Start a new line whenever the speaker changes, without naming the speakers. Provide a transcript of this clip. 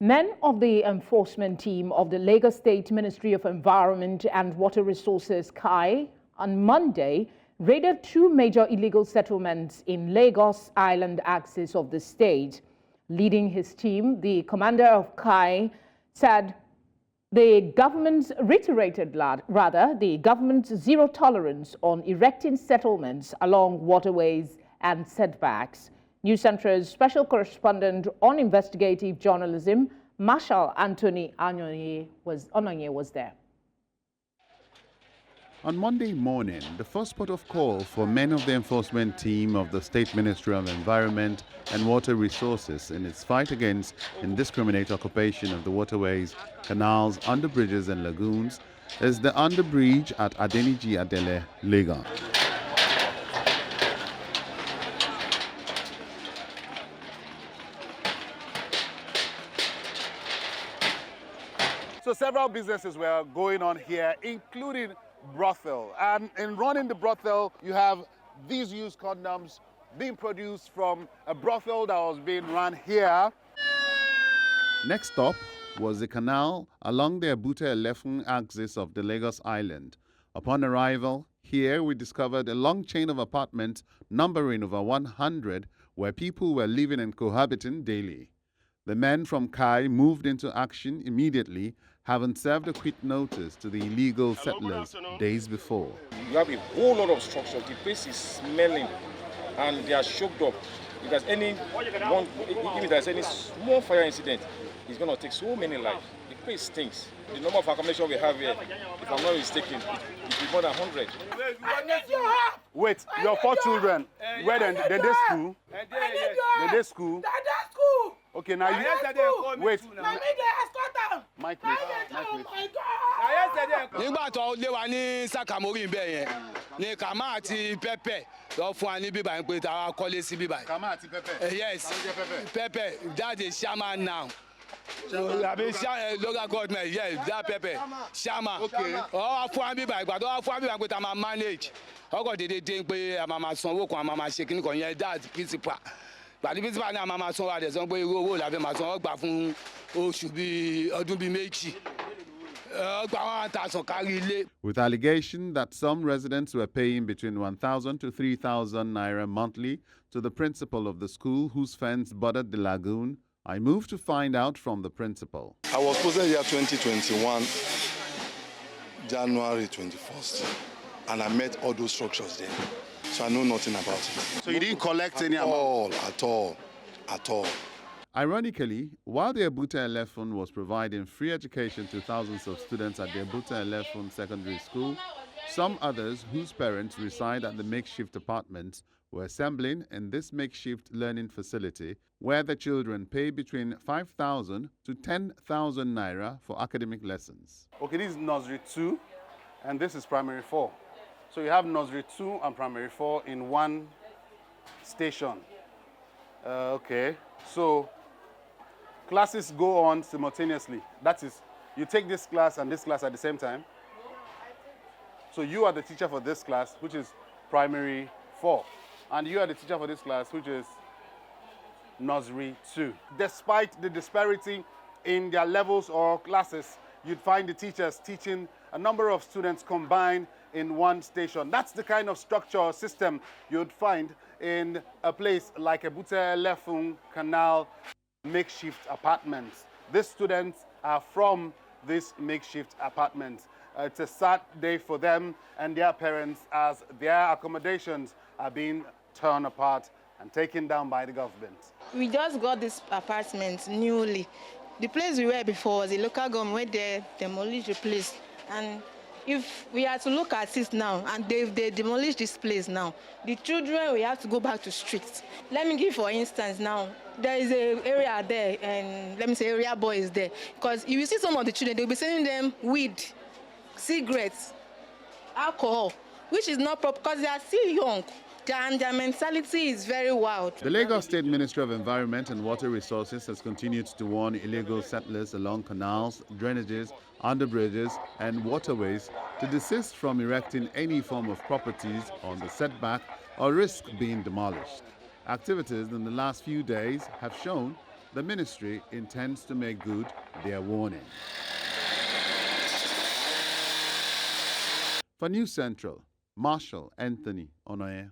Men of the enforcement team of the Lagos State Ministry of Environment and Water Resources, KAI, on Monday raided two major illegal settlements in Lagos Island axis of the state. Leading his team, the commander of KAI said the government's the government's zero tolerance on erecting settlements along waterways and setbacks. News Central's Special Correspondent on Investigative Journalism, Marshall-Anthoni Ononye was there.
On Monday morning, the first port of call for men of the enforcement team of the State Ministry of Environment and Water Resources in its fight against indiscriminate occupation of the waterways, canals, underbridges and lagoons is the Underbridge at Adeniji Adele, Lagos.
So several businesses were going on here, including brothel. And in running the brothel, you have these used condoms being produced from a brothel that was being run here.
Next stop was the canal along the Abuta-Elefun axis of the Lagos Island. Upon arrival, here we discovered a long chain of apartments numbering over 100 where people were living and cohabiting daily. The men from KAI moved into action immediately, having served a quit notice to the illegal settlers days before.
You have a whole lot of structures. The place is smelling and they are choked up. If there's any small fire incident, it's going to take so many lives. The place stinks. The number of accommodation we have here, if I'm not mistaken, it will be more than 100.
I need your help! Wait, your 4 children, where then they school? They school? Okay, now you wait. Mike, please.
Nígbà tó lé wa ní Sakamori ńbẹ̀ yẹn ní Kama àti Pepe lọ fún wa ní bíbá yẹn pé táwa kọ́lé sí bíbá yẹn.
Kama àti Pepe.
Yes, Pepe, that is Shama now. I mean, local government, yes, that Pepe, Shama.
Okay.
Oh, fún wa bíbá ìgbà tó wá fún wa bíbá pé tá máa manage. Ọkọ̀ dédé dé pé a máa sanwó kan, a máa ṣe kíní kan yẹn, that principal. Gbàdí principal náà a máa sanwó àdẹ̀sán pé owó làbẹ́ máa sanwó gbà fún oṣù bíi ọdún bíi méjì.
With allegation that some residents were paying between 1,000 to 3,000 naira monthly to the principal of the school whose fence bordered the lagoon, I moved to find out from the principal.
I was posted here 2021, January 21st, and I met all those structures there. So I know nothing about it.
So you didn't collect any
amount? At all.
Ironically, while the Abuta-Elefun was providing free education to thousands of students at the Abuta-Elefun Secondary School, some others whose parents reside at the makeshift apartments were assembling in this makeshift learning facility where the children pay between 5,000 to 10,000 naira for academic lessons.
Okay, this is nursery 2 and this is primary 4. So you have nursery 2 and primary 4 in one station. Okay, so classes go on simultaneously. That is, you take this class and this class at the same time. So you are the teacher for this class, which is primary 4. And you are the teacher for this class, which is nursery 2. Despite the disparity in their levels or classes, you'd find the teachers teaching a number of students combined in one station. That's the kind of structure or system you'd find in a place like Abuta-Elefun Canal makeshift apartments. These students are from this makeshift apartments. It's a sad day for them and their parents as their accommodations are being torn apart and taken down by the government.
We just got this apartment newly. The place we were before was a local government where they demolished the place. And if we are to look at it now, and they demolished this place now, the children will have to go back to streets. Let me give for instance now, there is an area there, and let me say area boys there. Because if you see some of the children, they'll be sending them weed, cigarettes, alcohol, which is not proper because they are still young. And their mentality is very wild.
The Lagos State Ministry of Environment and Water Resources has continued to warn illegal settlers along canals, drainages, underbridges and waterways to desist from erecting any form of properties on the setback or risk being demolished. Activities in the last few days have shown the ministry intends to make good their warning. For News Central, Marshall-Anthoni Ononye.